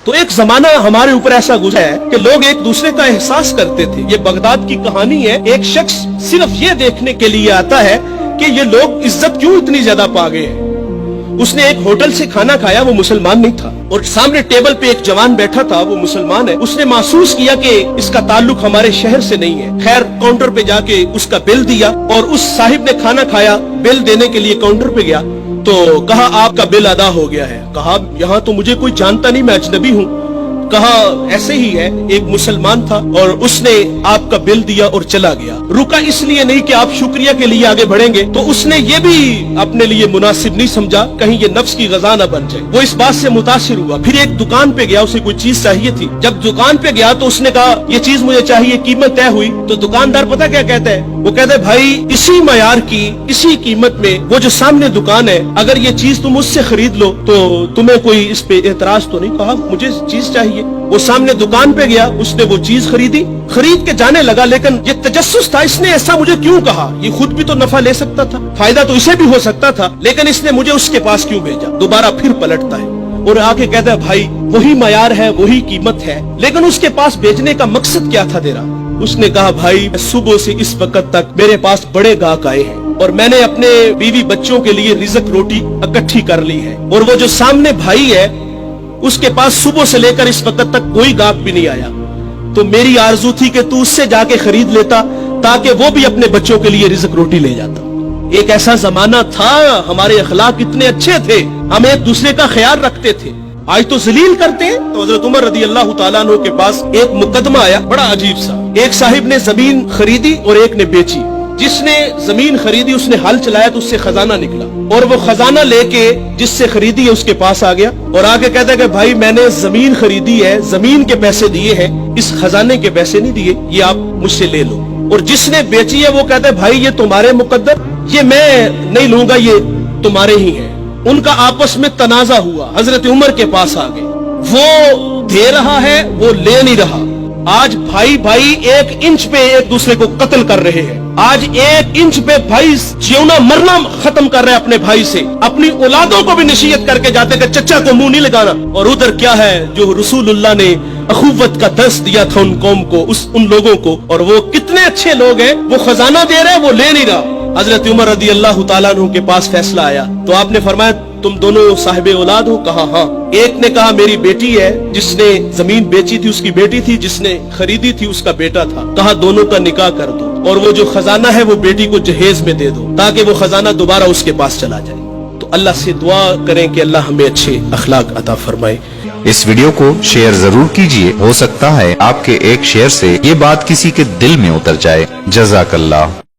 تو एक जमाना हमारे ऊपर ऐसा गुजरा है कि लोग एक दूसरे का एहसास करते थे। ये बगदाद की कहानी है। एक शख्स सिर्फ ये देखने के लिए आता है कि ये लोग इज्जत क्यों इतनी ज्यादा पा गए हैं। उसने एक होटल से खाना खाया, वो मुसलमान नहीं था, और सामने टेबल पे एक जवान बैठा था, वो मुसलमान है। उसने महसूस किया कि इसका ताल्लुक हमारे शहर से नहीं है। खैर काउंटर पे जाके उसका बिल दिया, और उस साहिब ने खाना खाया, बिल देने के लिए काउंटर पे गया तो कहा आपका बिल अदा हो गया है। कहा यहाँ तो मुझे कोई जानता नहीं, मैं अजनबी हूँ। कहा ऐसे ही है, एक मुसलमान था और उसने आपका बिल दिया और चला गया। रुका इसलिए नहीं कि आप शुक्रिया के लिए आगे बढ़ेंगे, तो उसने ये भी अपने लिए मुनासिब नहीं समझा कहीं ये नफ्स की गज़ा न बन जाए। वो इस बात से मुतासिर हुआ। फिर एक दुकान पे गया, उसे कोई चीज चाहिए थी। जब दुकान पे गया तो उसने कहा ये चीज मुझे चाहिए, कीमत तय हुई। तो दुकानदार पता क्या कहता है, वो कहता है भाई इसी मयार की इसी कीमत में वो जो सामने दुकान है, अगर ये चीज तुम उससे खरीद लो तो तुम्हें कोई इस पे एतराज तो नहीं। कहा मुझे चीज चाहिए। वो सामने दुकान पे गया, उसने वो चीज खरीदी, खरीद के जाने लगा। लेकिन ये तजस्सुस था, इसने ऐसा मुझे क्यों कहा, ये खुद भी तो नफा ले सकता था, फायदा तो इसे भी हो सकता था, लेकिन इसने मुझे उसके पास क्यों भेजा। दोबारा फिर पलटता है और आके कहता है भाई वही मयार है, वही कीमत है, लेकिन उसके पास भेजने का मकसद क्या था तेरा। उसने कहा भाई सुबह से इस वक्त तक मेरे पास बड़े गाहक आए हैं और मैंने अपने बीवी बच्चों के लिए रिज़्क रोटी इकट्ठी कर ली है, और वो जो सामने भाई है उसके पास सुबह से लेकर इस वक्त तक कोई गाहक भी नहीं आया। तो मेरी आरजू थी कि तू उससे जाके खरीद लेता ताकि वो भी अपने बच्चों के लिए रिज़्क रोटी ले जाता। एक ऐसा जमाना था, हमारे अखलाक इतने अच्छे थे, हम एक दूसरे का ख्याल रखते थे। आज तो जलील करते हैं। तो हजरत उमर रदी अल्लाह तआला अन्हु के पास एक मुकदमा आया, बड़ा अजीब सा। एक साहिब ने जमीन खरीदी और एक ने बेची। जिसने जमीन खरीदी उसने हल चलाया तो उससे खजाना निकला, और वो खजाना लेके जिससे खरीदी है उसके पास आ गया और आके कहता है कि भाई मैंने जमीन खरीदी है, जमीन के पैसे दिए हैं, इस खजाने के पैसे नहीं दिए, ये आप मुझसे ले लो। और जिसने बेची है वो कहता है भाई ये तुम्हारे मुकद्दर, ये मैं नहीं लूंगा, ये तुम्हारे ही है। उनका आपस में तनाजा हुआ, हजरत उमर के पास आ गए। वो दे रहा है, वो ले नहीं रहा। आज भाई भाई 1 इंच पे एक दूसरे को कत्ल कर रहे हैं। आज 1 इंच पे भाई जीना मरना खत्म कर रहे हैं अपने भाई से। अपनी औलादों को भी नसीहत करके जाते कि चचा को मुंह नहीं लगाना। और उधर क्या है जो रसूलुल्लाह ने अखुवत का दर्स दिया था उन कौम को, उन लोगों को, और वो कितने अच्छे लोग हैं। वो खजाना दे रहे, वो ले नहीं रहा। हजरत उमर रदी अल्लाह तआला अन्हु के पास फैसला आया तो आपने फरमाया तुम दोनों साहिबे औलाद हो। कहा हाँ। एक ने कहा मेरी बेटी है, जिसने जमीन बेची थी उसकी बेटी थी, जिसने खरीदी थी उसका बेटा था। कहा दोनों का निकाह कर दो और वो जो खजाना है वो बेटी को जहेज में दे दो ताकि वो खजाना दोबारा उसके पास चला जाए। तो अल्लाह से दुआ करें कि अल्लाह हमें अच्छे अखलाक अता फरमाए। इस वीडियो को शेयर जरूर कीजिए, हो सकता है आपके एक शेयर से ये बात किसी के दिल में उतर जाए। जज़ाकल्लाह।